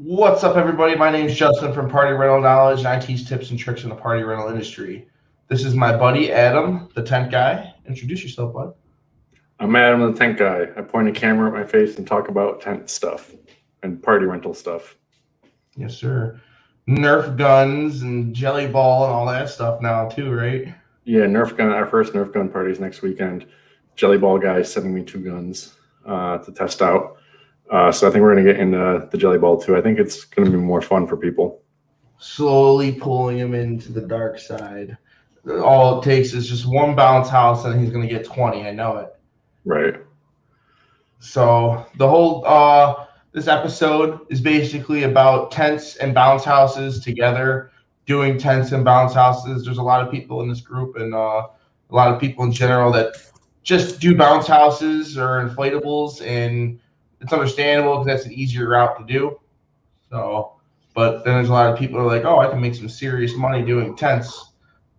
What's up, everybody? My name's Justin from Party Rental Knowledge, and I teach tips and tricks in the party rental industry. This is my buddy Adam, the tent guy. Introduce yourself, bud. I'm Adam, the tent guy. I point a camera at my face and talk about tent stuff and party rental stuff. Yes, sir. Nerf guns and jelly ball and all that stuff now, too, right? Yeah, Nerf gun. Our first Nerf gun party is next weekend. Jelly ball guy is sending me 2 guns to test out. So I think we're going to get into the jelly ball too. I think it's going to be more fun for people. Slowly pulling him into the dark side. All it takes is just one bounce house, and he's going to get 20. I know it. Right. So the whole this episode is basically about tents and bounce houses together, doing tents and bounce houses. There's a lot of people in this group and a lot of people in general that just do bounce houses or inflatables, and it's understandable because that's an easier route to do. So, but then there's a lot of people who are like, oh, I can make some serious money doing tents.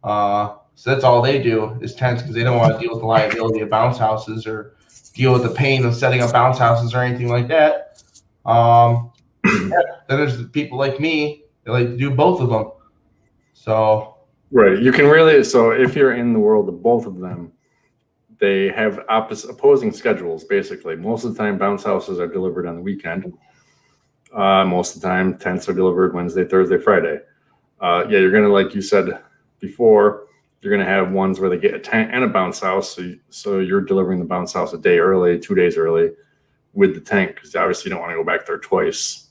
So that's all they do is tents because they don't want to deal with the liability of bounce houses or deal with the pain of setting up bounce houses or anything like that. Then there's the people like me that like to do both of them. So right, you can really. So if you're in the world of both of them, they have opposing schedules. Basically, most of the time, bounce houses are delivered on the weekend. Most of the time, tents are delivered Wednesday, Thursday, Friday. Yeah, you're gonna, like you said before, you're gonna have ones where they get a tent and a bounce house. So you're delivering the bounce house a day early, 2 days early, with the tent because obviously you don't want to go back there twice.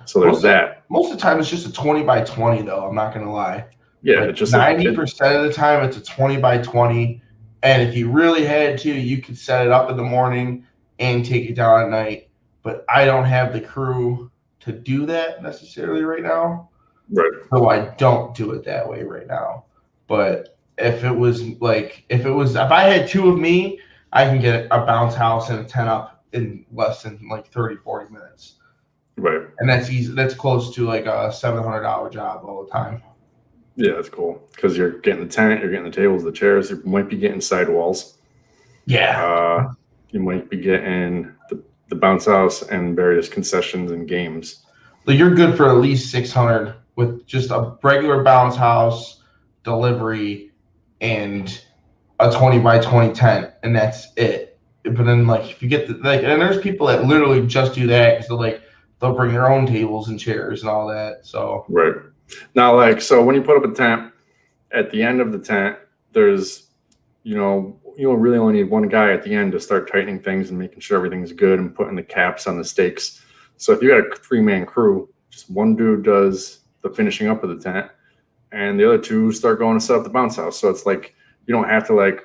So there's that. Most of the time, it's just a 20 by 20, though. I'm not gonna lie. Yeah, like it's just 90% of the time, it's a 20 by 20. And if you really had to, you could set it up in the morning and take it down at night. But I don't have the crew to do that necessarily right now. Right. So I don't do it that way right now. But if I had 2 of me, I can get a bounce house and a tent up in less than like 30, 40 minutes. Right. And that's easy. That's close to like a $700 job all the time. Yeah, that's cool because you're getting the tent, you're getting the tables, the chairs. You might be getting sidewalls. Yeah. You might be getting the bounce house and various concessions and games. So you're good for at least 600 with just a regular bounce house, delivery, and a 20 by 20 tent, and that's it. But then, like, if you get and there's people that literally just do that because they'll bring their own tables and chairs and all that. So right. Now, so when you put up a tent, at the end of the tent, there's, you really only need one guy at the end to start tightening things and making sure everything's good and putting the caps on the stakes. So if you got a 3-man crew, just one dude does the finishing up of the tent, and the other 2 start going to set up the bounce house. So it's like you don't have to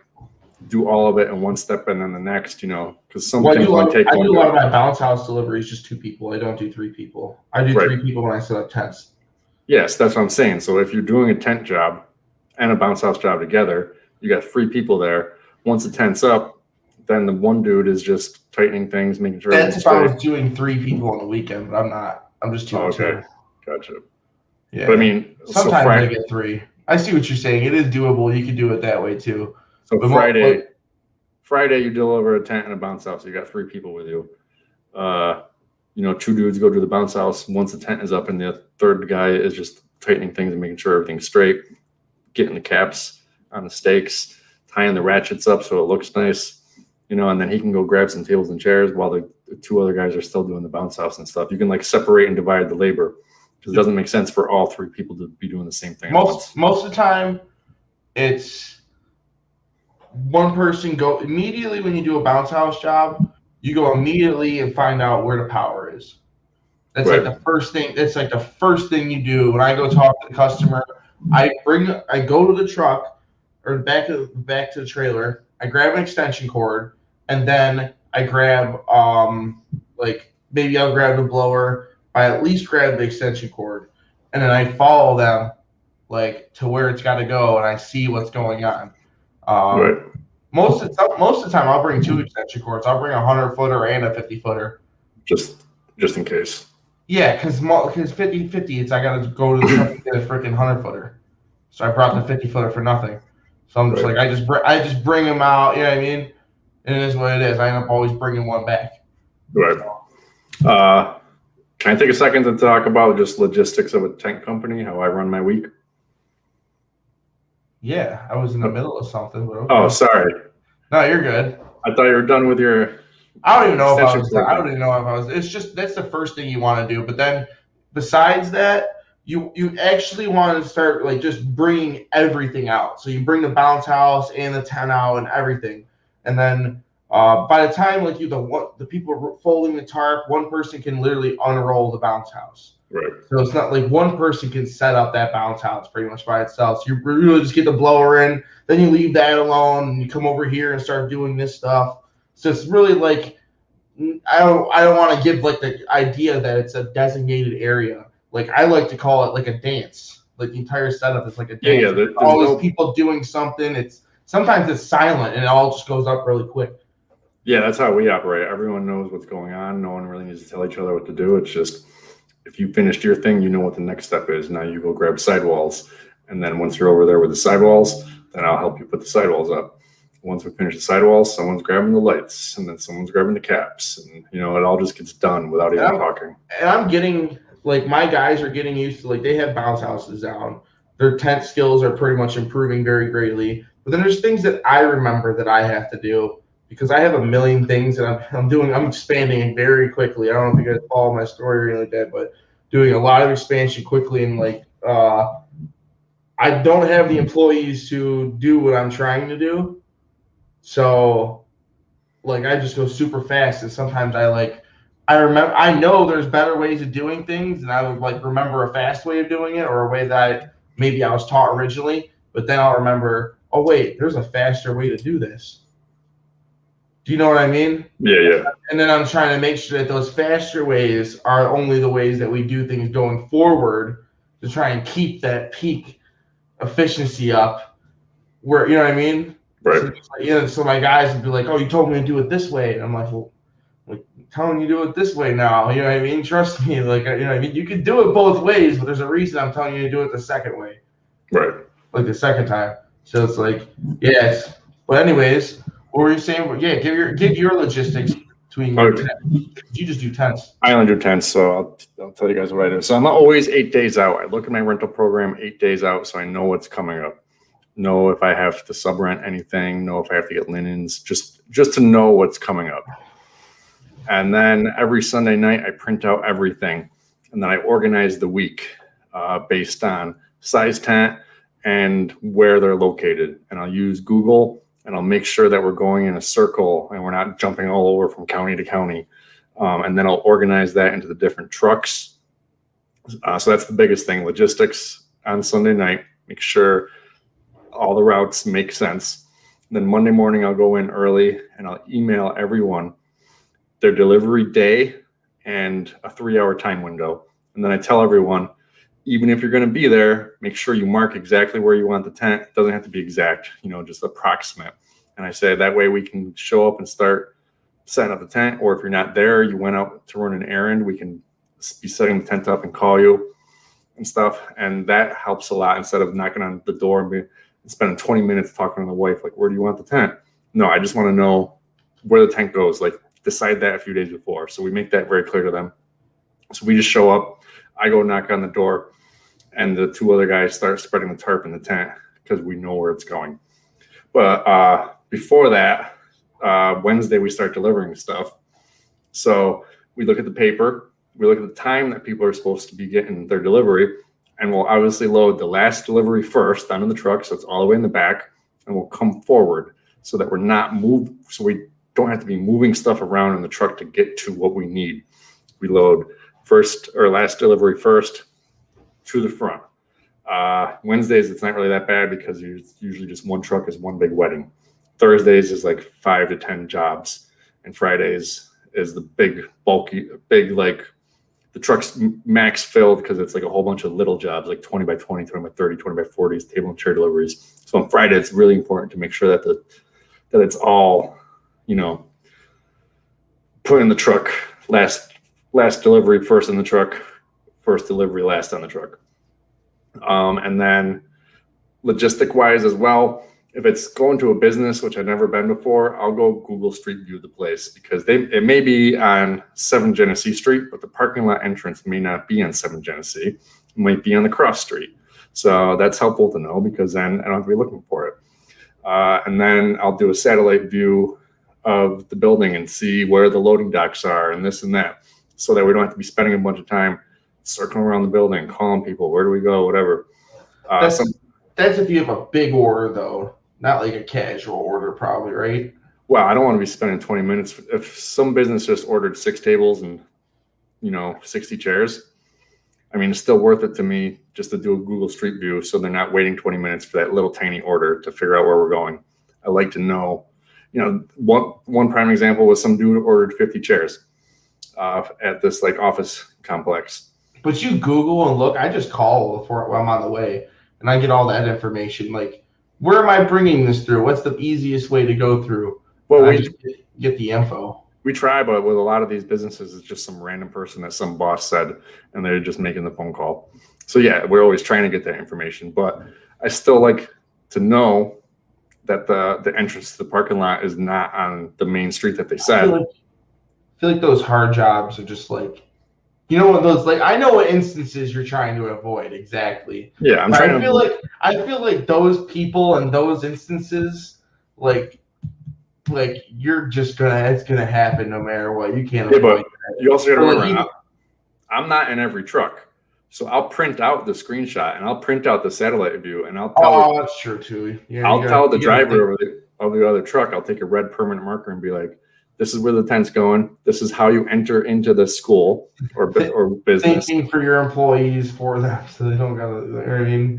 do all of it in one step and then the next, because some things might take. I do a lot of my bounce house deliveries just 2 people. I don't do 3 people. I do 3 people when I set up tents. Yes, that's what I'm saying. So if you're doing a tent job and a bounce house job together, you got 3 people there. Once the tent's up, then the one dude is just tightening things, making sure. That's if I was doing 3 people on the weekend, but I'm not. I'm just 2 and 2. Okay, gotcha. Yeah, but I mean, sometimes I get 3. I see what you're saying. It is doable. You can do it that way too. So Friday, you deliver a tent and a bounce house. You got 3 people with you. 2 dudes go to the bounce house once the tent is up, and the 3rd guy is just tightening things and making sure everything's straight, getting the caps on the stakes, tying the ratchets up so it looks nice, and then he can go grab some tables and chairs while the 2 other guys are still doing the bounce house and stuff. You can separate and divide the labor because it doesn't make sense for all 3 people to be doing the same thing. Most of the time, it's one person go immediately when you do a bounce house job. You go immediately and find out where the power is. That's right. Like the first thing. That's like the first thing you do when I go talk to the customer. I go to the truck or back to the trailer. I grab an extension cord, and then I grab maybe I'll grab the blower. I at least grab the extension cord, and then I follow them to where it's got to go, and I see what's going on. Right. Most of the time, I'll bring 2 extension cords. I'll bring a 100-footer and a 50-footer. Just in case. Yeah, because 50-50, I got to go to the truck and get a freaking 100-footer. So I brought the 50-footer for nothing. So I'm just I just bring them out. You know what I mean? And it is what it is. I end up always bringing one back. Right. Can I take a second to talk about just logistics of a tent company, how I run my week? Yeah, I was in the middle of something, but okay. Oh, sorry. No, you're good. I thought you were done with your. I don't even know if I was. extension I don't even know if I was. It's just that's the first thing you want to do. But then, besides that, you actually want to start like just bringing everything out. So you bring the bounce house and the tent out and everything, and then by the time like the people folding the tarp, one person can literally unroll the bounce house. Right. So it's not like one person can set up that bounce house pretty much by itself. So you really just get the blower in, then you leave that alone, and you come over here and start doing this stuff. So it's really like I don't want to give like the idea that it's a designated area. Like I like to call it like a dance. Like the entire setup is like a dance. Yeah, There's always people doing something. Sometimes it's silent and it all just goes up really quick. Yeah, that's how we operate. Everyone knows what's going on. No one really needs to tell each other what to do. It's just if you finished your thing, you know what the next step is. Now you go grab sidewalls, and then once you're over there with the sidewalls, then I'll help you put the sidewalls up. Once we finish the sidewalls, someone's grabbing the lights, and then someone's grabbing the caps, and it all just gets done without even talking. And I'm getting like my guys are getting used to like they have bounce houses down. Their tent skills are pretty much improving very greatly. But then there's things that I remember that I have to do because I have a million things that I'm doing. I'm expanding very quickly. I don't know if you guys follow my story or anything like that, but doing a lot of expansion quickly and like I don't have the employees to do what I'm trying to do. So, like, I just go super fast, and sometimes I know there's better ways of doing things, and I would like remember a fast way of doing it or a way that maybe I was taught originally, but then I'll remember, oh wait, there's a faster way to do this. Do you know what I mean? Yeah. And then I'm trying to make sure that those faster ways are only the ways that we do things going forward to try and keep that peak efficiency up. Where you know what I mean? Right. So my guys would be like, "Oh, you told me to do it this way," and I'm like, "Well, I'm telling you to do it this way now." You know what I mean? Trust me. Like, you know what I mean? You can do it both ways, but there's a reason I'm telling you to do it the second way. Right. Like the second time. So it's like, yes. But anyways, what were you saying? Yeah, give your logistics between your tents. You just do tents. I only do tents, so I'll tell you guys what I do. So I'm not always 8 days out. I look at my rental program 8 days out, so I know what's coming up. Know if I have to sub rent anything, know if I have to get linens, just to know what's coming up. And then every Sunday night I print out everything, and then I organize the week based on size tent and where they're located. And I'll use Google, and I'll make sure that we're going in a circle and we're not jumping all over from county to county. And then I'll organize that into the different trucks. So that's the biggest thing, logistics on Sunday night. Make sure all the routes make sense. Then Monday morning, I'll go in early and I'll email everyone their delivery day and a 3-hour time window. And then I tell everyone, even if you're going to be there, make sure you mark exactly where you want the tent. It doesn't have to be exact, just approximate. And I say that way we can show up and start setting up the tent. Or if you're not there, you went out to run an errand, we can be setting the tent up and call you and stuff. And that helps a lot instead of knocking on the door and spending 20 minutes talking to the wife, like, where do you want the tent? No, I just want to know where the tent goes. Like, decide that a few days before. So we make that very clear to them. So we just show up. I go knock on the door, and the 2 other guys start spreading the tarp in the tent because we know where it's going. But before that, Wednesday, we start delivering stuff. So we look at the paper. We look at the time that people are supposed to be getting their delivery. And we'll obviously load the last delivery first onto the truck, so it's all the way in the back, and we'll come forward so that we're not moved, so we don't have to be moving stuff around in the truck to get to what we need. We load first or last delivery first to the front. Wednesdays, it's not really that bad because it's usually just one truck is one big wedding. Thursdays is like 5 to 10 jobs, and Fridays is the big bulky, like the truck's max filled because it's like a whole bunch of little jobs, like 20 by 20, 20 by 30, 20 by 40s, table and chair deliveries. So on Friday, it's really important to make sure that that it's all, put in the truck, last delivery first in the truck, first delivery last on the truck. And then logistic wise as well, if it's going to a business, which I've never been before, I'll go Google Street View the place, because it may be on 7 Genesee Street, but the parking lot entrance may not be on 7 Genesee. It might be on the cross street. So that's helpful to know, because then I don't have to be looking for it. And then I'll do a satellite view of the building and see where the loading docks are and this and that, so that we don't have to be spending a bunch of time circling around the building, calling people, where do we go, whatever. That's if you have a big order, though. Not like a casual order, probably, right? Well, I don't want to be spending 20 minutes. If some business just ordered 6 tables and, 60 chairs, I mean, it's still worth it to me just to do a Google Street View, so they're not waiting 20 minutes for that little tiny order to figure out where we're going. I like to know, one prime example was some dude ordered 50 chairs at this like office complex. But you Google and look. I just call before I'm on the way, and I get all that information. Like, where am I bringing this through? What's the easiest way to go through? Well, we just get the info. We try, but with a lot of these businesses, it's just some random person that some boss said, and they're just making the phone call. So yeah, we're always trying to get that information, but I still like to know that the entrance to the parking lot is not on the main street that they said. I feel like those hard jobs are just like, I know what instances you're trying to avoid exactly. Yeah, I feel like those people and those instances, like you're just it's gonna happen no matter what. You can't avoid that. You also gotta remember, I'm not in every truck, so I'll print out the screenshot and I'll print out the satellite view, and I'll tell. Oh, that's true too. Yeah, I'll tell the driver of the other truck. I'll take a red permanent marker and be like, "This is where the tent's going. This is how you enter into the school or business." Thinking for your employees, for them, so they don't gotta.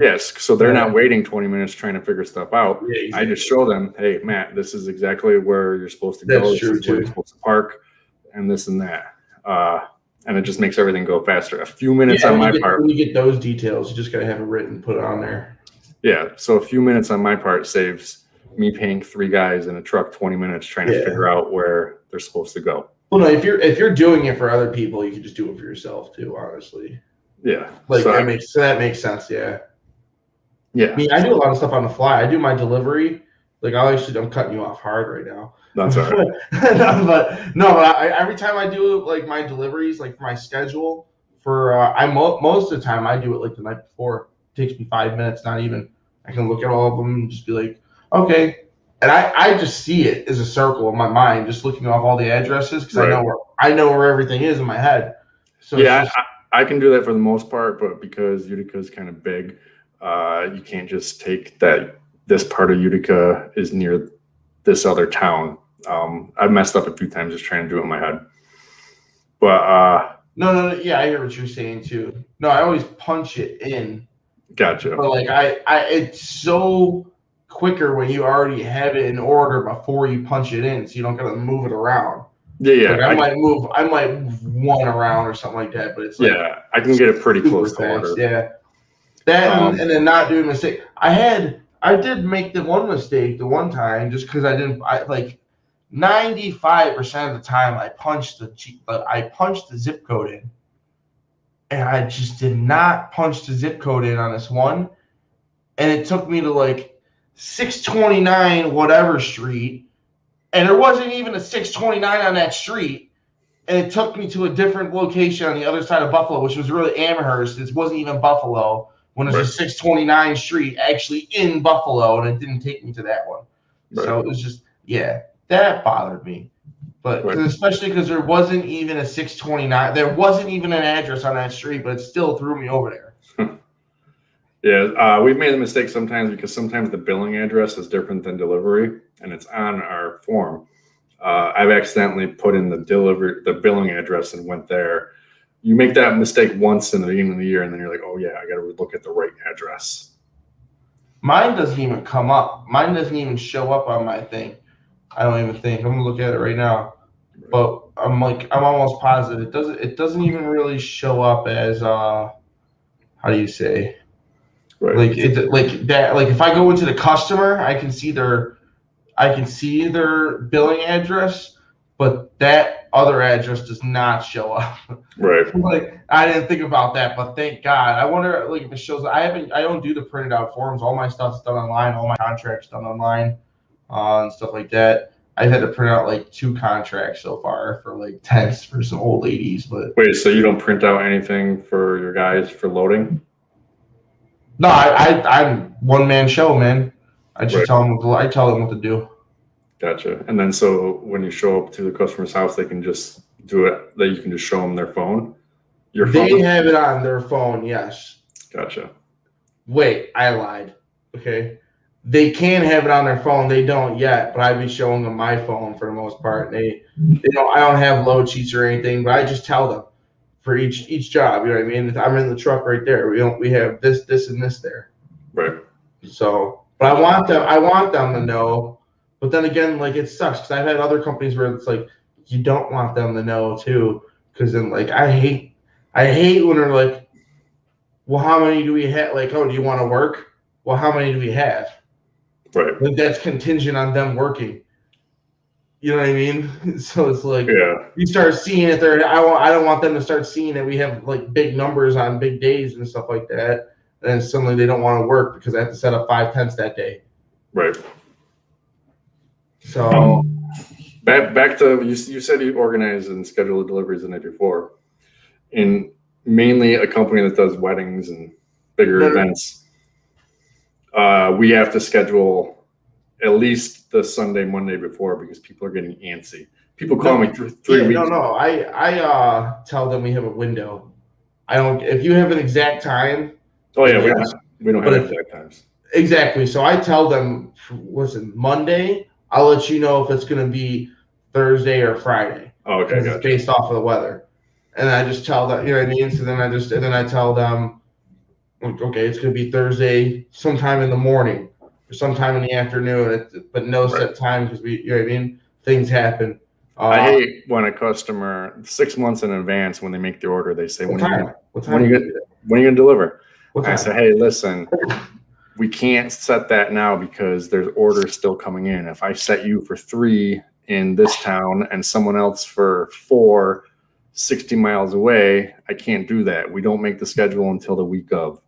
Yes, so they're not waiting 20 minutes trying to figure stuff out. Yeah, exactly. I just show them, "Hey, Matt, this is exactly where you're supposed to go. That's this true is where you're supposed to park, and this and that." And it just makes everything go faster. A few minutes on my part. When you get those details, you just gotta have it written, put it on there. Yeah, so a few minutes on my part saves me paying 3 guys in a truck 20 minutes trying to figure out where they're supposed to go. Well, no, if you're doing it for other people, you can just do it for yourself too, honestly. Yeah. Like that makes sense, yeah. Yeah. I mean, I do a lot of stuff on the fly. I do my delivery. Like I'm cutting you off hard right now. That's all right. but every time I do like my deliveries, like for my schedule, most of the time I do it like the night before. It takes me 5 minutes, not even. I can look at all of them and just be like, okay. And I just see it as a circle in my mind, just looking off all the addresses, because I know where everything is in my head. So yeah, I can do that for the most part, but because Utica is kind of big, you can't just take that this part of Utica is near this other town. I've messed up a few times just trying to do it in my head. But no, yeah, I hear what you're saying too. No, I always punch it in. Gotcha. But like it's so quicker when you already have it in order before you punch it in, so you don't gotta move it around. Yeah. Like I might move one around or something like that, but it's I can get it pretty close to order. Yeah. That and then not doing a mistake. I did make the one mistake the one time just because I 95% of the time I punched the zip code in, and I just did not punch the zip code in on this one, and it took me to like 629 whatever street, and there wasn't even a 629 on that street, and it took me to a different location on the other side of Buffalo, which was really Amherst. It wasn't even Buffalo. When it was a 629 street actually in Buffalo, and it didn't take me to that one. Right. So it was just, that bothered me. But especially because there wasn't even a 629. There wasn't even an address on that street, but it still threw me over there. Yeah, we've made the mistake sometimes because sometimes the billing address is different than delivery, and it's on our form. I've accidentally put in the billing address and went there. You make that mistake once in the beginning of the year, and then you're like, oh, yeah, I got to look at the right address. Mine doesn't even come up. Mine doesn't even show up on my thing. I don't even think. I'm going to look at it right now. But I'm almost positive. It doesn't even really show up as, how do you say? Right. Like if I go into the customer, I can see their billing address, but that other address does not show up. Right. Like, I didn't think about that, but thank God. I wonder, like, if it shows. I don't do the printed out forms. All my stuff's done online. All my contracts done online, and stuff like that. I've had to print out like 2 contracts so far for like tents for some old ladies. But Wait, so you don't print out anything for your guys for loading? no, I'm one man show, man. I just tell them what to do. Gotcha. And then so when you show up to the customer's house, they can just do it. That you can just show them their phone. Your phone. They have it on their phone. Yes. Gotcha. Wait, I lied. Okay. They can have it on their phone. They don't yet, but I'd be showing them my phone for the most part. They don't. I don't have load sheets or anything, but I just tell them for each job. You know what I mean? I'm in the truck right there. We have this, and this there. Right. So, but I want them to know. But then again, like, it sucks because I've had other companies where it's like you don't want them to know too, because then like I hate when they're like, well, how many do we have? Like, oh, do you want to work? Well, how many do we have? Right. Like, that's contingent on them working. You know what I mean? So it's like, you start seeing it there. I don't want them to start seeing that we have like big numbers on big days and stuff like that. And suddenly they don't want to work because I have to set up 5 tents that day. Right. So back to you said you organize and schedule the deliveries the night before. In mainly a company that does weddings and bigger events. We have to schedule at least the Sunday, Monday before because people are getting antsy. People call me 3 weeks. No. I tell them we have a window. I don't. If you have an exact time. Oh yeah, we don't have exact times. Exactly. So I tell them, listen, Monday. I'll let you know if it's going to be Thursday or Friday. Oh, okay, gotcha. It's based off of the weather, and I just tell them. You know what I mean? So then I tell them. Okay, it's going to be Thursday sometime in the morning or sometime in the afternoon, but no set time because you know what I mean? Things happen. I hate when a customer 6 months in advance when they make the order, they say, when are you going to deliver? I say, hey, listen, we can't set that now because there's orders still coming in. If I set you for 3 in this town and someone else for 4 60 miles away, I can't do that. We don't make the schedule until the week of.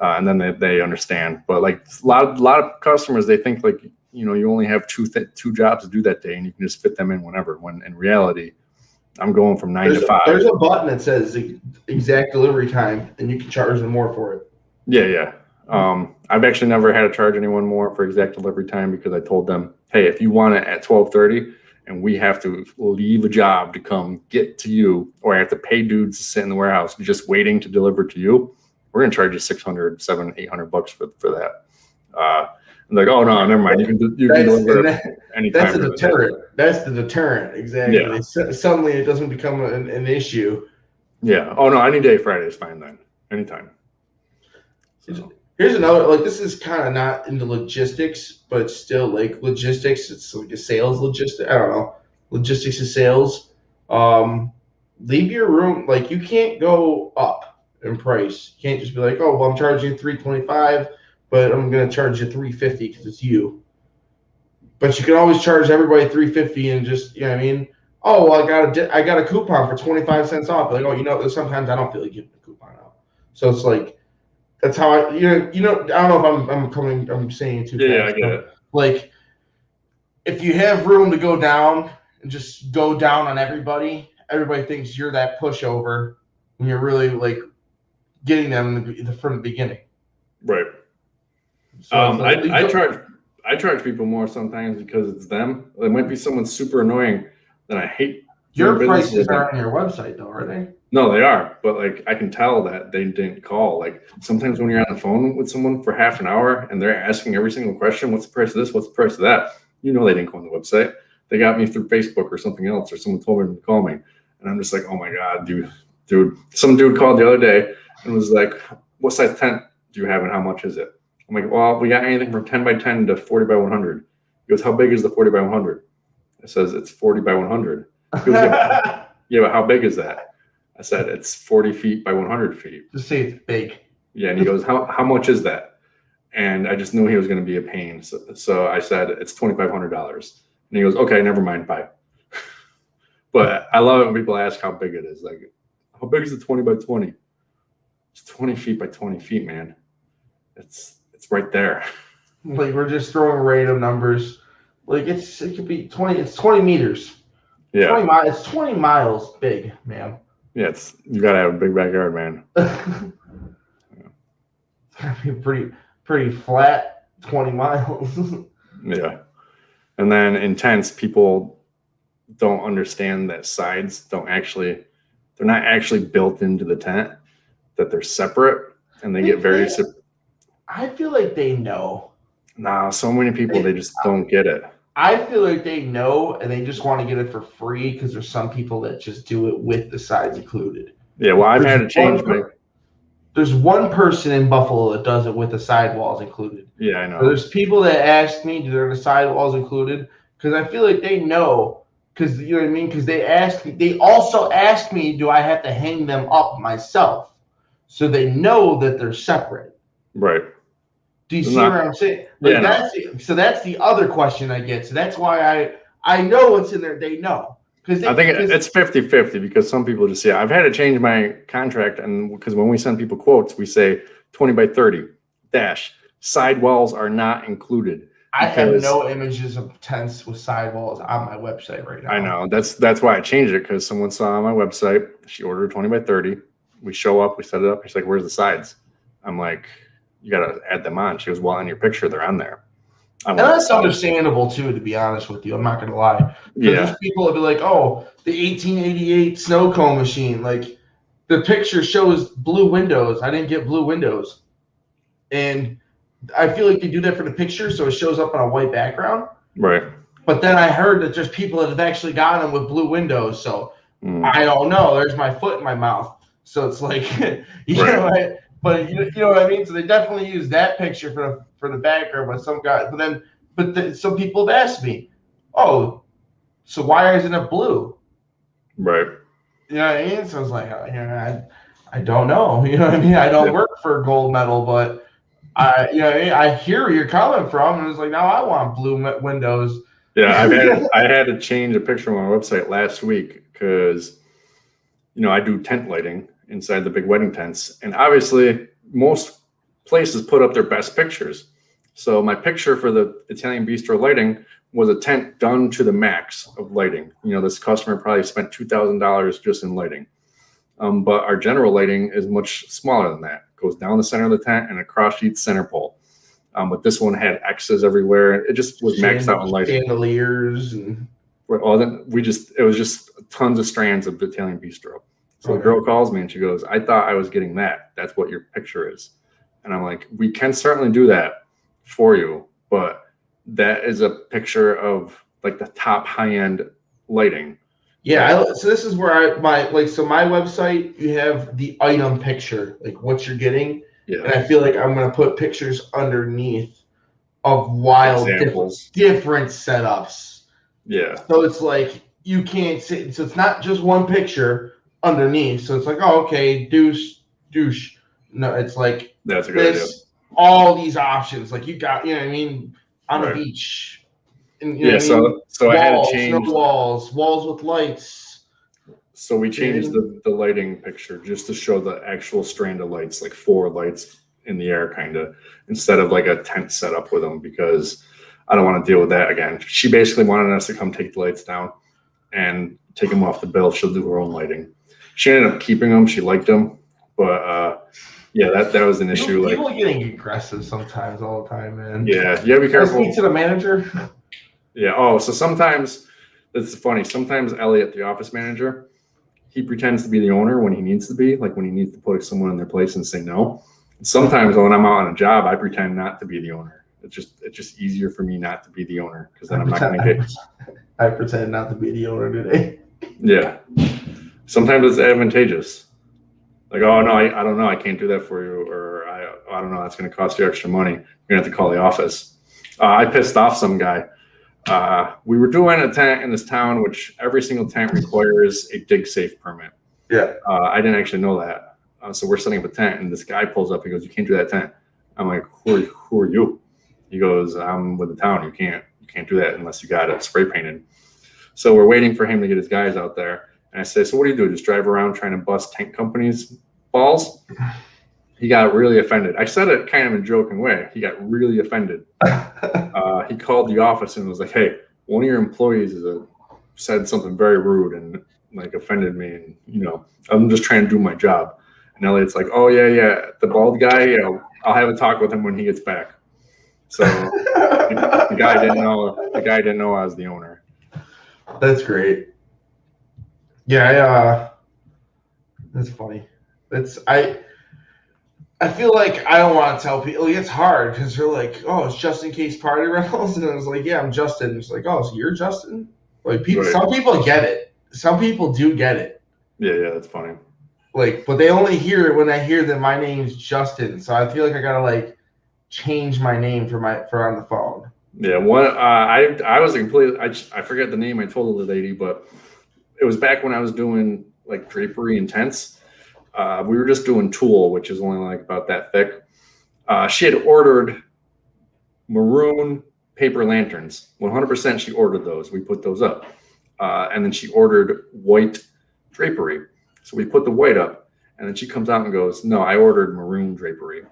And then they understand. But like a lot of customers, they think like, you know, you only have two jobs to do that day and you can just fit them in whenever. When in reality, I'm going from 9 to 5. There's a button that says exact delivery time and you can charge them more for it. Yeah. I've actually never had to charge anyone more for exact delivery time because I told them, hey, if you want it at 12:30 and we have to leave a job to come get to you, or I have to pay dudes to sit in the warehouse just waiting to deliver to you, we're going to charge you $600, $700, $800 for that. I'm like, oh no, never mind. You can deliver anytime. That's the deterrent. That's the deterrent. Exactly. Yeah. Suddenly it doesn't become an issue. Yeah. Oh no, any day Friday is fine then. Anytime. So. Here's another, like, this is kind of not into logistics, but still like logistics. It's like a sales logistic. I don't know. Logistics is sales. Leave your room. Like, you can't go up in price. You can't just be like, oh, well, I'm charging $325, but I'm going to charge you $350 because it's you. But you can always charge everybody $350 and just, you know what I mean? Oh, well, I got a coupon for 25 cents off. Like, oh, you know, sometimes I don't feel like giving a coupon out. So it's like, that's how I, you know, I don't know if I'm saying it too fast. Yeah, I get it. Like, if you have room to go down and just go down on everybody thinks you're that pushover when you're really like getting them from the beginning. Right. So like, I charge people more sometimes because it's them. It might be someone super annoying that I hate. Your prices aren't on your website though, are they? No, they are. But like, I can tell that they didn't call. Like, sometimes when you're on the phone with someone for half an hour and they're asking every single question, what's the price of this? What's the price of that? You know, they didn't go on the website. They got me through Facebook or something else, or someone told me to call me. And I'm just like, oh my God, dude. Some dude called the other day and was like, what size tent do you have and how much is it? I'm like, well, we got anything from 10 by 10 to 40 by 100. He goes, how big is the 40 by 100? I says, it's 40 by 100. He goes, yeah, but how big is that? I said, it's 40 feet by 100 feet. Just say it's big. Yeah, and he goes, how much is that? And I just knew he was going to be a pain. So I said, it's $2,500. And he goes, okay, never mind, bye. But I love it when people ask how big it is. Like, how big is a 20 by 20? It's 20 feet by 20 feet, man. It's right there. Like, we're just throwing random numbers. Like, it could be 20. It's 20 meters. Yeah. 20 miles. It's 20 miles big, man. Yeah, you gotta have a big backyard, man. It's gotta be pretty flat 20 miles. Yeah. And then in tents, people don't understand that sides they're not actually built into the tent, that they're separate, and they get very I feel like they know. Nah, so many people, they just don't get it. I feel like they know, and they just want to get it for free because there's some people that just do it with the sides included. Yeah, well, I've had to change There's one person in Buffalo that does it with the sidewalls included. Yeah, I know. So there's people that ask me, do the sidewalls included? Because I feel like they know. Because, you know what I mean? Because they also ask me, do I have to hang them up myself? So they know that they're separate. Right. Do you see what I'm saying? Like, yeah, so that's the other question I get. So that's why I know what's in there. They know. I think it's 50-50 because some people just I've had to change my contract, and because when we send people quotes, we say 20 by 30 dash sidewalls are not included. I have no images of tents with sidewalls on my website right now. I know that's why I changed it, because someone saw on my website, she ordered 20 by 30. We show up, we set it up. She's like, "Where's the sides?" I'm like, "You got to add them on." She goes, "Well, on your picture, they're on there." And that's understandable too, to be honest with you. I'm not gonna lie. Yeah. There's people that be like, "Oh, the 1888 snow cone machine." Like, the picture shows blue windows. I didn't get blue windows, and I feel like they do that for the picture, so it shows up on a white background. Right. But then I heard that there's people that have actually gotten them with blue windows. So I don't know. There's my foot in my mouth. So it's like, you know, right? But you know what I mean? So they definitely use that picture for the background. But some guy, some people have asked me, "Oh, so why isn't it blue?" Right. You know what I mean? So I was like, I don't know. You know what I mean? I don't work for gold medal, but I hear where you're coming from, and it's like, now I want blue windows. Yeah, I had to change a picture on my website last week because, I do tent lighting inside the big wedding tents, and obviously most places put up their best pictures. So my picture for the Italian Bistro lighting was a tent done to the max of lighting. This customer probably spent $2,000 just in lighting. But our general lighting is much smaller than that. It goes down the center of the tent and across each center pole. But this one had X's everywhere. It just was maxed out in lighting. Chandeliers and it was just tons of strands of the Italian Bistro. So the girl calls me and she goes, "I thought I was getting that. That's what your picture is." And I'm like, "We can certainly do that for you, but that is a picture of like the top high-end lighting." Yeah, so this is where my website, you have the item picture, like what you're getting. Yeah. And I feel like I'm gonna put pictures underneath of wild different setups. Yeah. So it's like you can't see, so it's not just one picture underneath. So it's like, oh, okay, douche. No, it's like that's a good idea. All these options, like you got, you know what I mean, on the beach. And, so I had to change walls with lights. So we changed the lighting picture just to show the actual strand of lights, like 4 lights in the air, kind of, instead of like a tent setup with them, because I don't want to deal with that again. She basically wanted us to come take the lights down and take them off the bill. She'll do her own lighting. She ended up keeping them. She liked them, but that was an issue. People are getting aggressive sometimes, all the time, man. Yeah, you gotta be careful. Speak to the manager. Yeah. Oh, so sometimes it's funny. Sometimes Elliot, the office manager, he pretends to be the owner when he needs to be, like when he needs to put someone in their place and say no. Sometimes when I'm out on a job, I pretend not to be the owner. It's just easier for me not to be the owner, because then I'm not going to get. I pretend not to be the owner today. Yeah. Sometimes it's advantageous. Like, "Oh no, I don't know, I can't do that for you," or I don't know, that's going to cost you extra money. You're going to have to call the office. I pissed off some guy. We were doing a tent in this town, which every single tent requires a dig safe permit. Yeah. I didn't actually know that. So we're setting up a tent, and this guy pulls up. He goes, "You can't do that tent." I'm like, who are you? He goes, "I'm with the town. You can't do that unless you got it spray painted." So we're waiting for him to get his guys out there. And I say, so what do you do? Just drive around trying to bust tent companies' balls? He got really offended. I said it kind of in a joking way. He got really offended. He called the office and was like, hey, one of your employees said something very rude and like offended me. And, I'm just trying to do my job. And Elliot's like, oh, yeah. The bald guy, I'll have a talk with him when he gets back. So the guy didn't know I was the owner. That's great. Yeah, that's funny. I feel like I don't want to tell people. Like, it's hard because they're like, "Oh, it's just in case Party Rentals," and I was like, "Yeah, I'm Justin." It's like, "Oh, so you're Justin?" Like, people, Right. Some people get it. Some people do get it. Yeah, that's funny. Like, but they only hear it when I hear that my name's Justin. So I feel like I gotta like change my name for on the phone. Yeah, I was completely. I forget the name I told the lady, but it was back when I was doing like drapery and tents. We were just doing tulle, which is only like about that thick. She had ordered maroon paper lanterns. 100% she ordered those. We put those up. And then she ordered white drapery. So we put the white up. And then she comes out and goes, no, I ordered maroon drapery.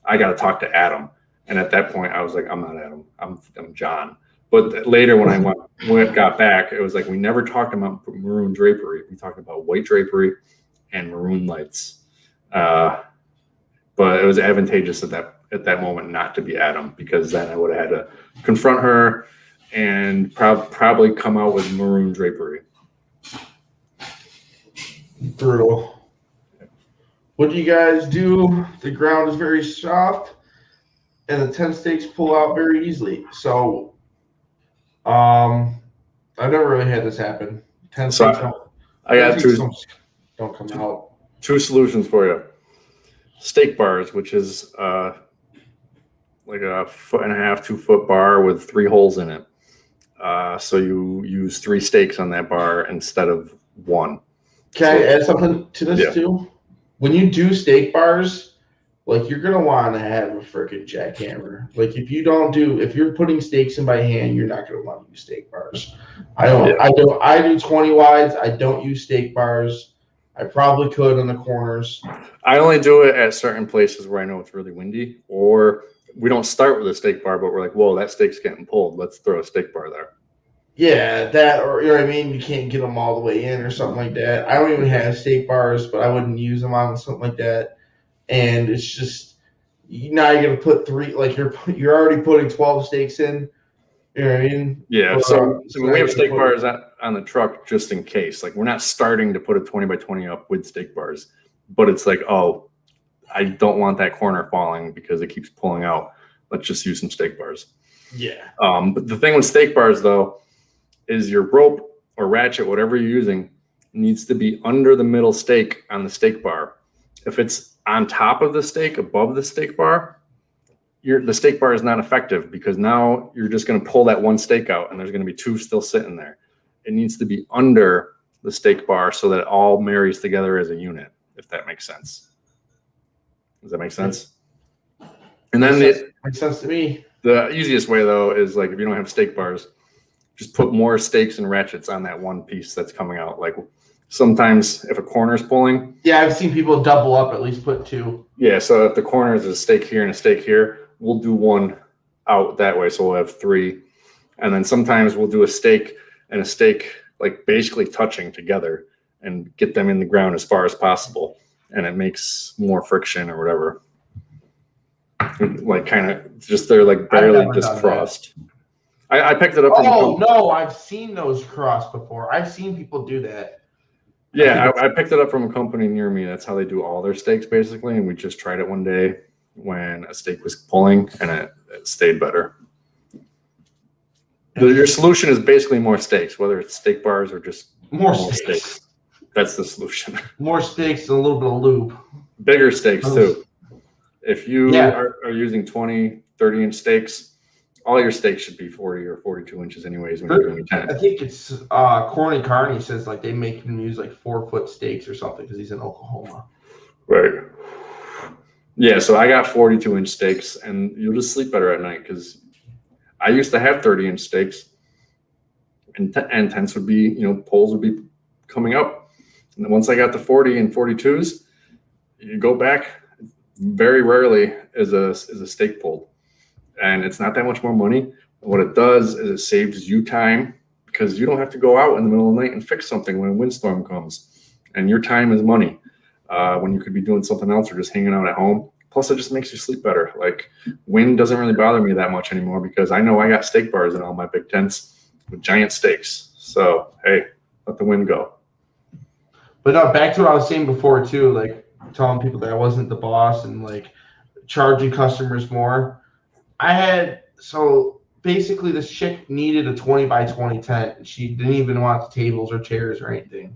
I got to talk to Adam. And at that point, I was like, I'm not Adam. I'm John. But later when I got back, it was like we never talked about maroon drapery. We talked about white drapery and maroon lights. But it was advantageous at that moment not to be Adam, because then I would have had to confront her and probably come out with maroon drapery. Brutal. What do you guys do? The ground is very soft and the tent stakes pull out very easily. So I've never really had this happen. Tent stakes don't come out. Two solutions for you. Stake bars, which is like a 1.5 to 2 foot bar with 3 holes in it. So you use 3 stakes on that bar instead of 1. Can I add something to this too? When you do stake bars, like, you're gonna want to have a freaking jackhammer. Like, if you're putting stakes in by hand, you're not gonna want to use stake bars. I do 20 wides. I don't use stake bars. I probably could on the corners. I only do it at certain places where I know it's really windy, or we don't start with a stake bar, but we're like, whoa, that stake's getting pulled. Let's throw a stake bar there. Yeah, that, or, you know what I mean? You can't get them all the way in or something like that. I don't even have stake bars, but I wouldn't use them on something like that. And it's just, now you're going to put 3, like, you're already putting 12 stakes in. You know what I mean? Yeah, so we have stake bars on the truck just in case. Like, we're not starting to put a 20 by 20 up with stake bars, but it's like, oh, I don't want that corner falling because it keeps pulling out. Let's just use some stake bars. Yeah. But the thing with stake bars, though, is your rope or ratchet, whatever you're using, needs to be under the middle stake on the stake bar. If it's on top of the stake, above the stake bar, the stake bar is not effective, because now you're just going to pull that one stake out and there's going to be 2 still sitting there. It needs to be under the stake bar so that it all marries together as a unit, if that makes sense. Does that make sense? And then makes sense to me. The easiest way, though, is like, if you don't have stake bars, just put more stakes and ratchets on that one piece that's coming out. Like, sometimes if a corner's pulling. Yeah, I've seen people double up, at least put 2. Yeah, so if the corner is a stake here and a stake here, we'll do 1 out that way, so we'll have 3. And then sometimes we'll do a stake and a stake, like, basically touching together and get them in the ground as far as possible. And it makes more friction or whatever. Like, kind of just, they're like barely just crossed. I picked it up from. Oh, no, I've seen those crossed before. I've seen people do that. Yeah, I picked it up from a company near me. That's how they do all their stakes, basically. And we just tried it one day when a stake was pulling, and it stayed better. Your solution is basically more stakes, whether it's stake bars or just more stakes. That's the solution. More stakes and a little bit of loop. Bigger stakes, too. If you are using 20, 30-inch stakes, all your stakes should be 40 or 42 inches anyways when you're doing a tent. I think it's Corny Carney says, like, they make him use like 4-foot stakes or something because he's in Oklahoma. Right. Yeah, so I got 42-inch stakes, and you'll just sleep better at night, because I used to have 30-inch stakes, and tents would be, poles would be coming up. And then once I got to 40 and 42s, you go back, very rarely is a stake pulled. And it's not that much more money. What it does is it saves you time, because you don't have to go out in the middle of the night and fix something when a windstorm comes. And your time is money when you could be doing something else or just hanging out at home. Plus, it just makes you sleep better. Like, wind doesn't really bother me that much anymore, because I know I got stake bars in all my big tents with giant stakes. So, hey, let the wind go. But no, back to what I was saying before too, like telling people that I wasn't the boss and like charging customers more. So basically this chick needed a 20 by 20 tent, and she didn't even want the tables or chairs or anything.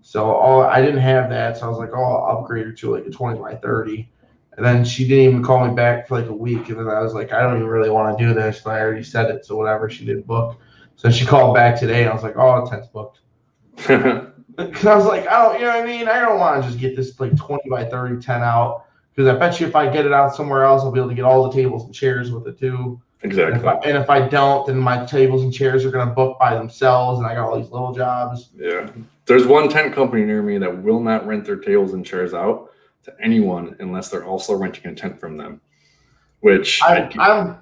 So I didn't have that. So I was like, I'll upgrade her to like a 20 by 30. And then she didn't even call me back for like a week. And then I was like, I don't even really want to do this, but I already said it. So whatever, she didn't book. So she called back today, and I was like, the tent's booked. Because I was like, you know what I mean? I don't want to just get this like 20 by 30 tent out. Because I bet you if I get it out somewhere else, I'll be able to get all the tables and chairs with it too. Exactly. And if I don't, then my tables and chairs are going to book by themselves, and I got all these little jobs. Yeah. There's one tent company near me that will not rent their tables and chairs out to anyone unless they're also renting a tent from them. Which I'm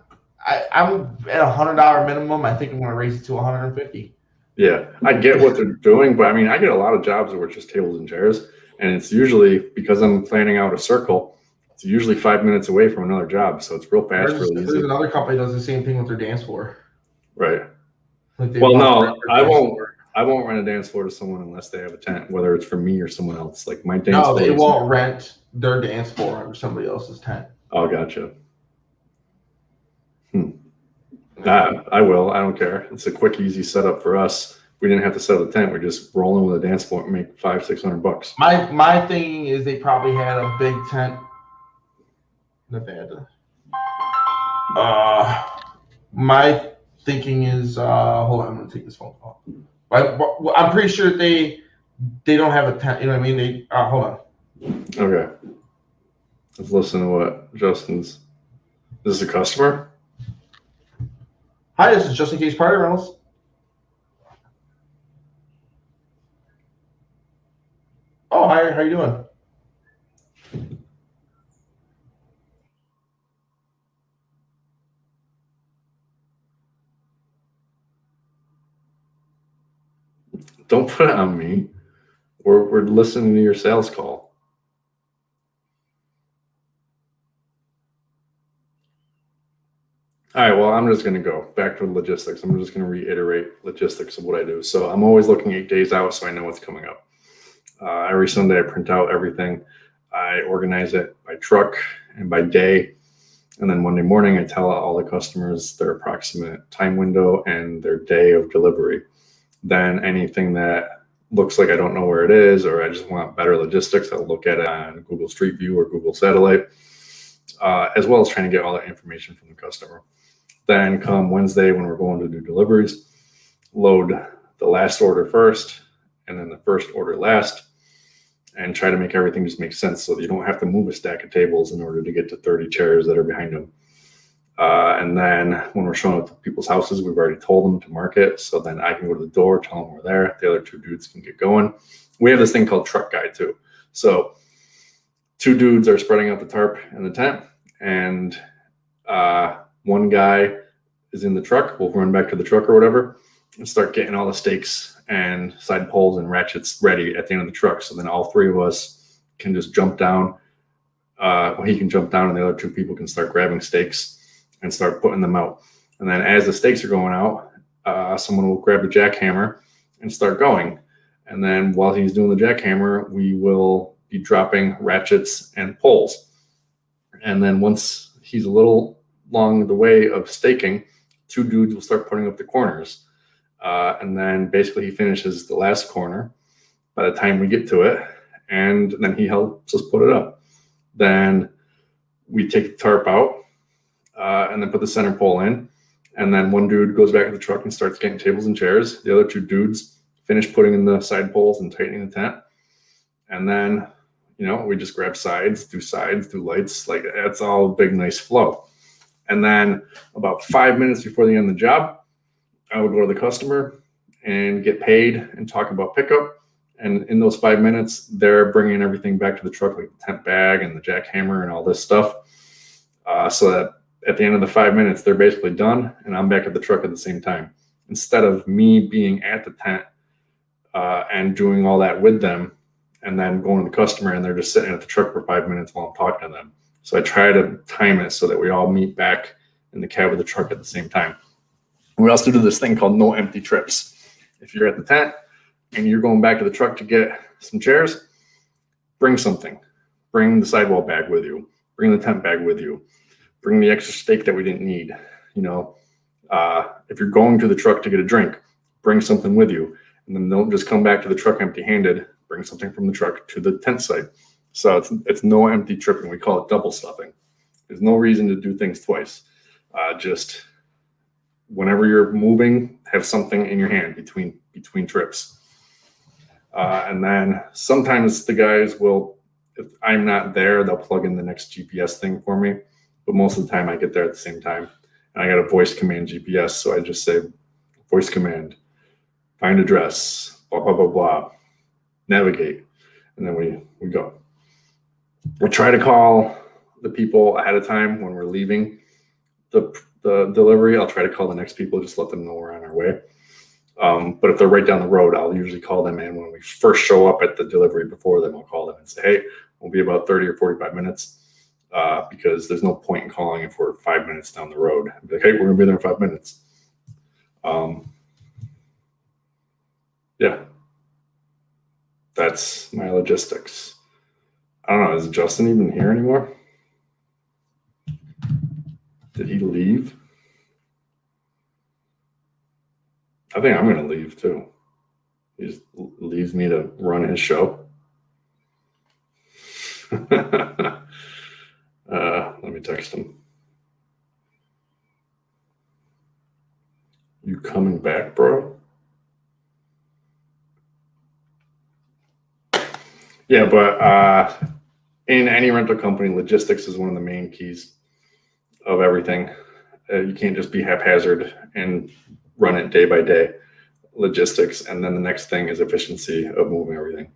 at $100 minimum. I think I'm going to raise it to $150. Yeah, I get what they're doing, but I mean, I get a lot of jobs where it's just tables and chairs, and it's usually, because I'm planning out a circle, it's usually 5 minutes away from another job, so it's real fast. There's another company that does the same thing with their dance floor. Right. Like well, no, I won't rent a dance floor to someone unless they have a tent, whether it's for me or someone else. Like my dance floor. No, they won't rent their dance floor or somebody else's tent. Oh, gotcha. I will. I don't care. It's a quick, easy setup for us. We didn't have to set up a tent. We're just rolling with a dance floor and make $500-600. My thinking is they probably had a big tent that they had to. My thinking is, hold on, I'm gonna take this phone call. I'm pretty sure they don't have a tent. You know what I mean? Hold on. Okay. Let's listen to what Justin's. Is this a customer? Hi, this is Just In Case Party Rentals. Oh, hi, how you doing? Don't put it on me. We're listening to your sales call. All right, well, I'm just going to go back to logistics. I'm just going to reiterate logistics of what I do. So I'm always looking 8 days out so I know what's coming up. Every Sunday I print out everything. I organize it by truck and by day. And then Monday morning I tell all the customers their approximate time window and their day of delivery. Then anything that looks like I don't know where it is or I just want better logistics, I'll look at it on Google Street View or Google Satellite, as well as trying to get all that information from the customer. Then come Wednesday when we're going to do deliveries, load the last order first and then the first order last, and try to make everything just make sense so that you don't have to move a stack of tables in order to get to 30 chairs that are behind them. And then when we're showing up to people's houses, we've already told them to mark it. So then I can go to the door, tell them we're there. The other two dudes can get going. We have this thing called truck guide too. So 2 dudes are spreading out the tarp and the tent, and one guy is in the truck. We'll run back to the truck or whatever and start getting all the stakes and side poles and ratchets ready at the end of the truck. So then all 3 of us can just jump down. He can jump down and the other 2 people can start grabbing stakes and start putting them out. And then as the stakes are going out, someone will grab the jackhammer and start going. And then while he's doing the jackhammer, we will be dropping ratchets and poles. And then once he's a little along the way of staking, 2 dudes will start putting up the corners. And then basically he finishes the last corner by the time we get to it. And then he helps us put it up. Then we take the tarp out and then put the center pole in. And then one dude goes back to the truck and starts getting tables and chairs. The other 2 dudes finish putting in the side poles and tightening the tent. And then, we just grab sides, do lights. Like, that's all a big, nice flow. And then about 5 minutes before the end of the job, I would go to the customer and get paid and talk about pickup. And in those 5 minutes, they're bringing everything back to the truck, like the tent bag and the jackhammer and all this stuff. So that at the end of the 5 minutes, they're basically done, and I'm back at the truck at the same time. Instead of me being at the tent and doing all that with them, and then going to the customer, and they're just sitting at the truck for 5 minutes while I'm talking to them. So I try to time it so that we all meet back in the cab of the truck at the same time. We also do this thing called no empty trips. If you're at the tent and you're going back to the truck to get some chairs, bring something. Bring the sidewall bag with you. Bring the tent bag with you. Bring the extra steak that we didn't need. If you're going to the truck to get a drink, bring something with you. And then don't just come back to the truck empty-handed. Bring something from the truck to the tent site. So it's no empty tripping. We call it double stuffing. There's no reason to do things twice. Just whenever you're moving, have something in your hand between trips. And then sometimes the guys will, if I'm not there, they'll plug in the next GPS thing for me. But most of the time I get there at the same time. And I got a voice command GPS. So I just say, voice command, find address, blah, blah, blah, blah, navigate. And then we go. We try to call the people ahead of time when we're leaving the delivery. I'll try to call the next people, just let them know we're on our way. But if they're right down the road, I'll usually call them in when we first show up at the delivery. Before them, I'll call them and say, hey, we'll be about 30 or 45 minutes because there's no point in calling if we're 5 minutes down the road. I'll be like, hey, we're going to be there in 5 minutes. Yeah, that's my logistics. I don't know. Is Justin even here anymore? Did he leave? I think I'm going to leave too. He just leaves me to run his show. Let me text him. You coming back, bro? Yeah, but in any rental company, logistics is one of the main keys of everything. You can't just be haphazard and run it day by day. Logistics, and then the next thing is efficiency of moving everything.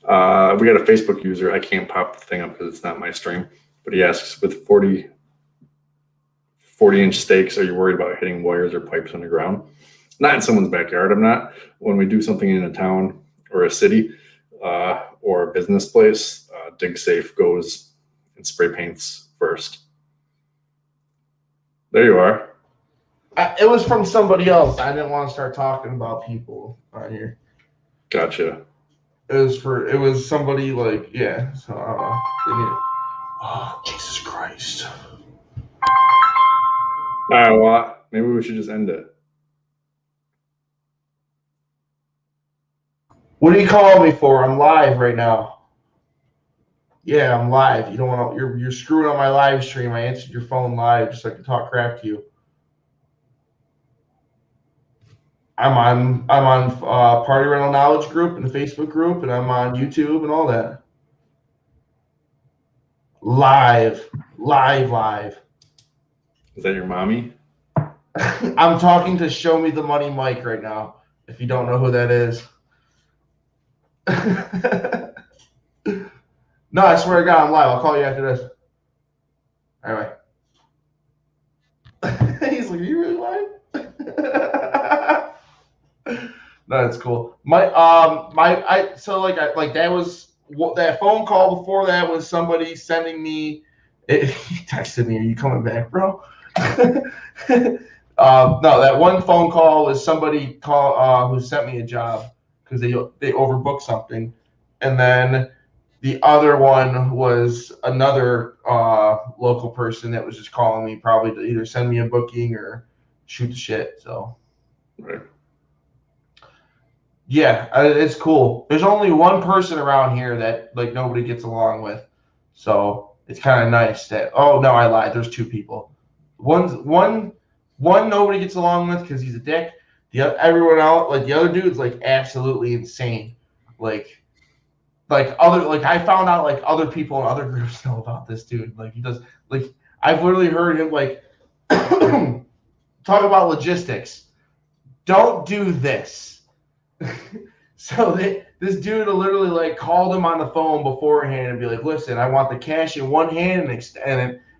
We got a Facebook user. I can't pop the thing up because it's not my stream, but he asks, with 40-inch stakes, are you worried about hitting wires or pipes underground? Not in someone's backyard, I'm not. When we do something in a town or a city or a business place, Dig Safe goes and spray paints first. There you are. It was from somebody else. I didn't want to start talking about people on here. Gotcha. It was somebody like, yeah. So I don't know. Oh, Jesus Christ. All right, well, maybe we should just end it. What are you calling me for? I'm live right now. Yeah, I'm live. You don't want to. You're screwing on my live stream. I answered your phone live just so I can talk crap to you. I'm on Party Rental Knowledge Group and the Facebook group, and I'm on YouTube and all that. Live. Is that your mommy? I'm talking to Show Me the Money Mike right now. If you don't know who that is. No, I swear to God, I'm live. I'll call you after this. All right. He's like, are you really live? No, that's cool. That was that phone call before that was somebody sending me. He texted me, "Are you coming back, bro?" No, that one phone call was somebody who sent me a job because they overbooked something, and then the other one was another local person that was just calling me probably to either send me a booking or shoot the shit. So, right. Yeah, it's cool. There's only one person around here that like nobody gets along with, so it's kind of nice that. Oh no, I lied. There's two people. One nobody gets along with because he's a dick. Everyone else, like the other dude's like absolutely insane. I found out like other people in other groups know about this dude. Like he does. Like I've literally heard him like. talk about logistics. Don't do this. So this dude literally like called him on the phone beforehand and be like, listen, I want the cash in one hand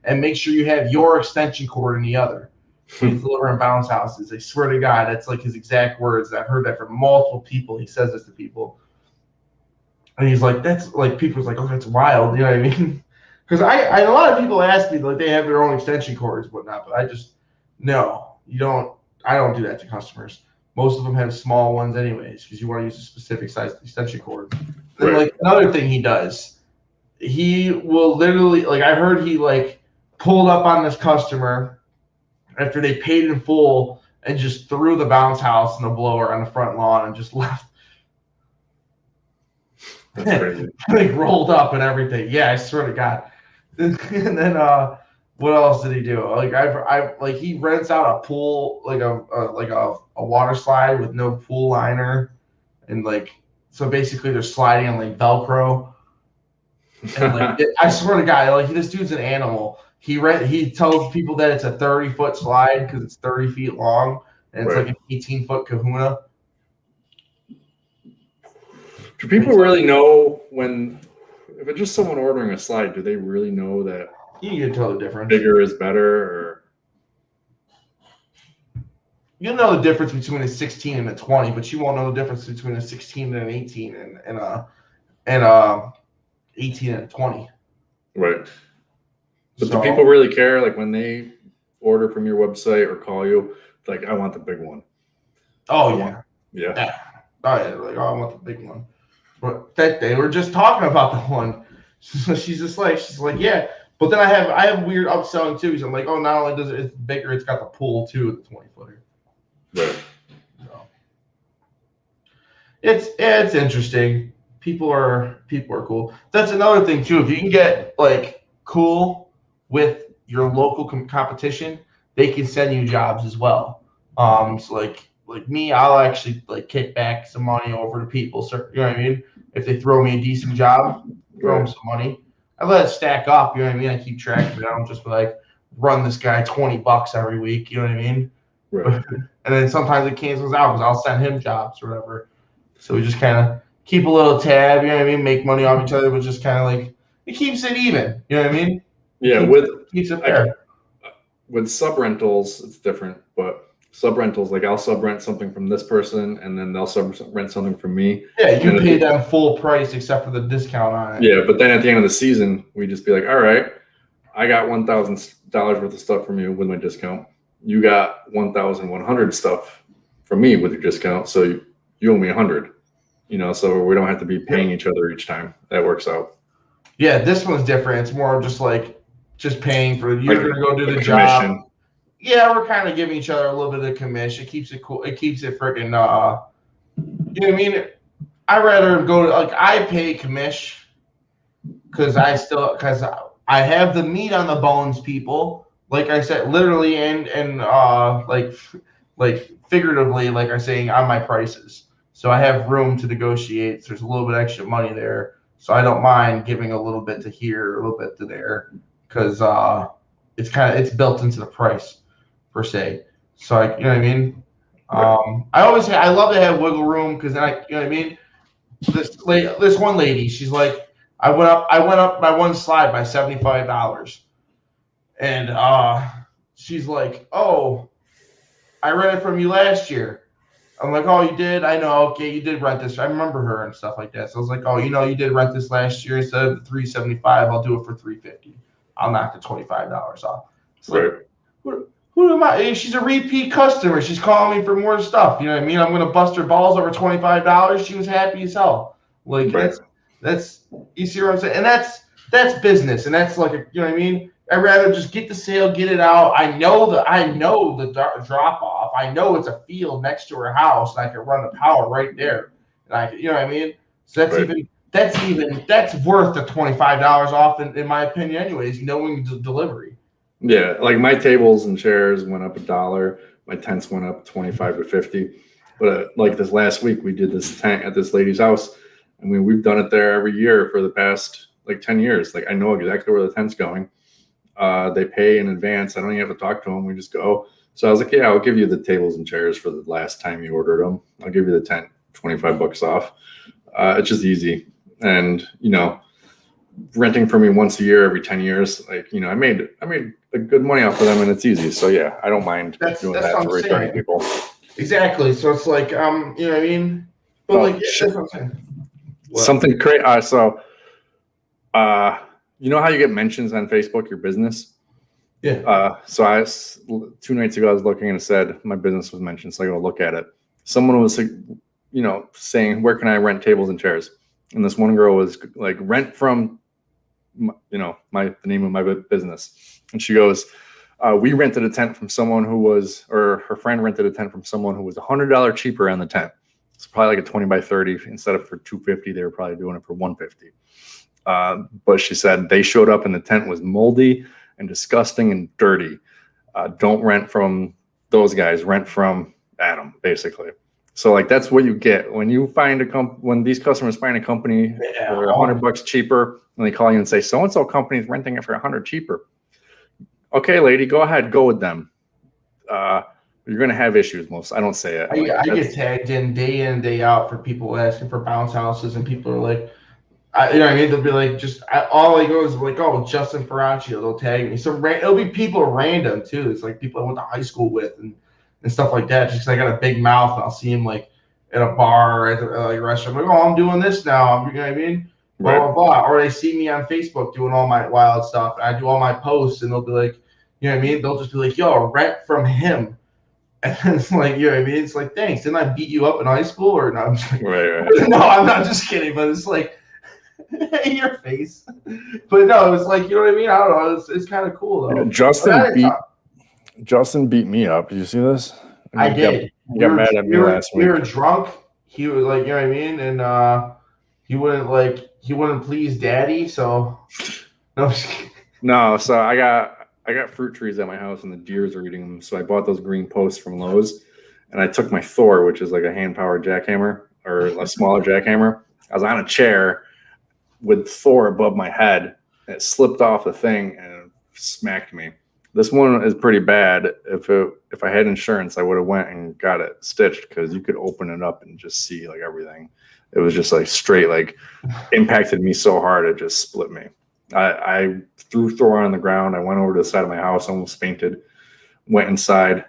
and make sure you have your extension cord in the other. He's delivering bounce houses. I swear to God, that's like his exact words. I've heard that from multiple people. He says this to people. And he's like, that's like, people's like, oh, that's wild. You know what I mean? Because I a lot of people ask me, like, they have their own extension cords and whatnot, but I just, no, you don't, I don't do that to customers. Most of them have small ones anyways, because you want to use a specific size extension cord. Then like another thing he does, he will literally, like, I heard he like pulled up on this customer after they paid in full and just threw the bounce house and the blower on the front lawn and just left. That's crazy. Like rolled up and everything. Yeah, I swear to God. And then what else did he do? Like I like he rents out a pool, like a water slide with no pool liner, and like so basically they're sliding on like Velcro. And like I swear to God, like this dude's an animal. He tells people that it's a 30-foot slide because it's 30 feet long and it's like an 18-foot kahuna. Do people really know if it's just someone ordering a slide, do they really know that you can tell the difference? Bigger is better, or you'll know the difference between a 16 and a 20, but you won't know the difference between a 16 and an 18 and a 18 and a 20. Right. But do people really care? Like when they order from your website or call you, like, I want the big one. Oh yeah. Yeah. Oh yeah. Like, oh, I want the big one. But that they were just talking about the one. So she's like, yeah. But then I have weird upselling too. So I'm like, oh, not only does it's bigger, it's got the pool too, the 20-footer. Right. So it's interesting. People are cool. That's another thing too. If you can get like cool with your local competition, they can send you jobs as well. So like me, I'll actually like kick back some money over to people. So you know what I mean? If they throw me a decent job, throw them some money. I let it stack up. You know what I mean? I keep track of it. I don't just like run this guy $20 every week. You know what I mean? Right. And then sometimes it cancels out because I'll send him jobs or whatever. So we just kind of keep a little tab. You know what I mean? Make money off each other, but just kind of like it keeps it even. You know what I mean? Yeah. Keeps it fair. With sub rentals, it's different, but sub rentals, like I'll sub rent something from this person and then they'll sub rent something from me. Yeah, you pay them full price except for the discount on it. Yeah, but then at the end of the season, we just be like, all right, I got $1,000 worth of stuff from you with my discount. You got 1,100 stuff from me with your discount, so you owe me 100. You know, so we don't have to be paying each other each time. That works out. Yeah, this one's different. It's more just paying for you're like gonna go do the job. Commission. Yeah, we're kind of giving each other a little bit of commission. It keeps it cool. It keeps it freaking, you know what I mean? I rather go to, like, I pay commission because I have the meat on the bones, people. Like I said, literally and like figuratively, like I'm saying, on my prices. So I have room to negotiate. So there's a little bit extra money there. So I don't mind giving a little bit to here, a little bit to there, because it's built into the price. Per se, so you know what I mean. I love to have wiggle room because then you know what I mean. This one lady, she's like, I went up my one slide by $75, and she's like, oh, I rented from you last year. I'm like, oh, you did? I know. Okay, you did rent this. I remember her and stuff like that. So I was like, oh, you know, you did rent this last year instead of the $375. I'll do it for $350. I'll knock the $25 off. It's like, who am I? She's a repeat customer. She's calling me for more stuff. You know what I mean? I'm gonna bust her balls over $25. She was happy as hell. Like that's you see what I'm saying? And that's business. And that's like you know what I mean? I'd rather just get the sale, get it out. I know the drop off. I know it's a field next to her house, and I can run the power right there. And you know what I mean? So that's worth the $25 off in my opinion, anyways. Knowing the delivery. Yeah, like my tables and chairs went up $1. My tents went up 25 to 50. But like this last week, we did this tent at this lady's house. I mean, we've done it there every year for the past like 10 years. Like I know exactly where the tent's going. They pay in advance. I don't even have to talk to them. We just go. So I was like, yeah, I'll give you the tables and chairs for the last time you ordered them. I'll give you the tent, $25 off. It's just easy. And, renting for me once a year, every 10 years, like, I made a good money off of them, and it's easy. So yeah, I don't mind doing that to return people. Exactly. So it's like, you know what I mean? But that's what I'm saying. Something crazy. So, you know how you get mentions on Facebook, your business? Yeah. So 2 nights ago, I was looking and it said my business was mentioned. So I go look at it. Someone was, saying, where can I rent tables and chairs? And this one girl was like, rent from, the name of my business. And she goes, we rented a tent from someone or her friend rented a tent from someone who was $100 cheaper on the tent. It's probably like a 20 by 30. Instead of for $250, they were probably doing it for $150. But she said they showed up and the tent was moldy and disgusting and dirty. Don't rent from those guys. Rent from Adam, basically. So like that's what you get when you find when these customers find a company for $100 cheaper, and they call you and say so and so company is renting it for $100 cheaper. Okay, lady, go ahead, go with them. You're gonna have issues. I don't say it. I get tagged in day out for people asking for bounce houses, and people are like, you know what I mean? They'll be like, all I go is like, oh, Justin Ferraccio. They'll tag me. So it'll be people random too. It's like people I went to high school with and stuff like that. Just because I got a big mouth, and I'll see him like at a bar or at a restaurant. I'm like, oh, I'm doing this now. You know what I mean? Blah, blah, blah. Or they see me on Facebook doing all my wild stuff. I do all my posts, and they'll be like, you know what I mean? They'll just be like, yo, rent from him. And it's like, you know what I mean? It's like, thanks. Didn't I beat you up in high school? Or no? I'm just like, right. No, I'm not just kidding. But it's like, your face. But no, it was like, you know what I mean? I don't know. It's kind of cool though. Justin beat me up. Did you see this? I did. He got mad at me last week. We were drunk. He was like, you know what I mean? And he wouldn't please daddy. So no, so I got fruit trees at my house and the deers are eating them. So I bought those green posts from Lowe's, and I took my Thor, which is like a hand powered jackhammer or a smaller jackhammer. I was on a chair with Thor above my head, and it slipped off the thing and it smacked me. This one is pretty bad. If I had insurance, I would have went and got it stitched, because you could open it up and just see like everything. It was just like straight, like impacted me so hard it just split me. I threw Thor on the ground. I went over to the side of my house, almost fainted. Went inside.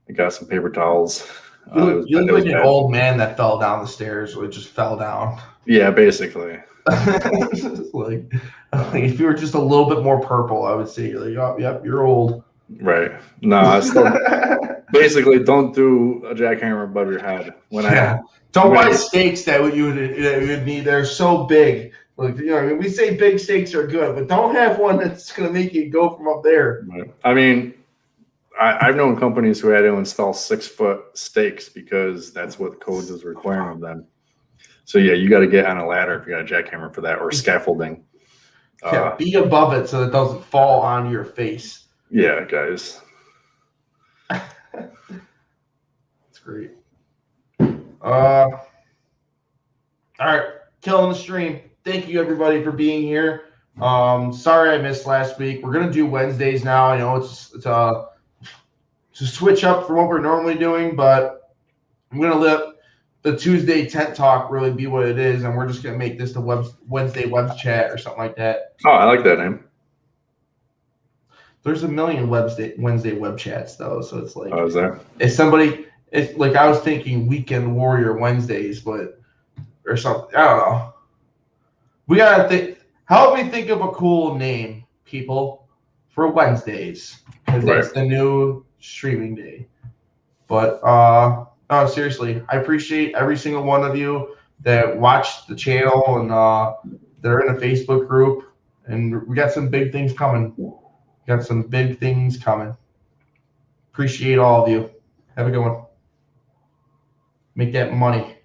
I got some paper towels. You look like an old man that fell down the stairs, or just fell down. Yeah, basically. like if you were just a little bit more purple, I would say you're like, oh, yep, you're old. Right. No, I still basically don't do a jackhammer above your head. Don't buy stakes that you would need. They're so big. Like, you know, I mean, we say big stakes are good, but don't have one that's going to make you go from up there. Right. I mean, I've known companies who had to install 6-foot stakes because that's what the codes is requiring of them. So yeah, you got to get on a ladder if you got a jackhammer for that, or scaffolding. Yeah, be above it so it doesn't fall on your face. Yeah, guys. That's great. All right, killing the stream. Thank you everybody for being here. Sorry I missed last week. We're gonna do Wednesdays now. I know it's a switch up from what we're normally doing, but I'm gonna let the Tuesday tent talk really be what it is, and we're just gonna make this the Wednesday web chat or something like that. Oh, I like that name. There's a million Wednesday web chats though, so it's like, oh, is there? It's like I was thinking Weekend Warrior Wednesdays, but or something. I don't know. We gotta think. Help me think of a cool name, people, for Wednesdays, because it's the new streaming day. But no, seriously, I appreciate every single one of you that watch the channel and they're in a Facebook group, and we got some big things coming. Appreciate all of you. Have a good one. Make that money.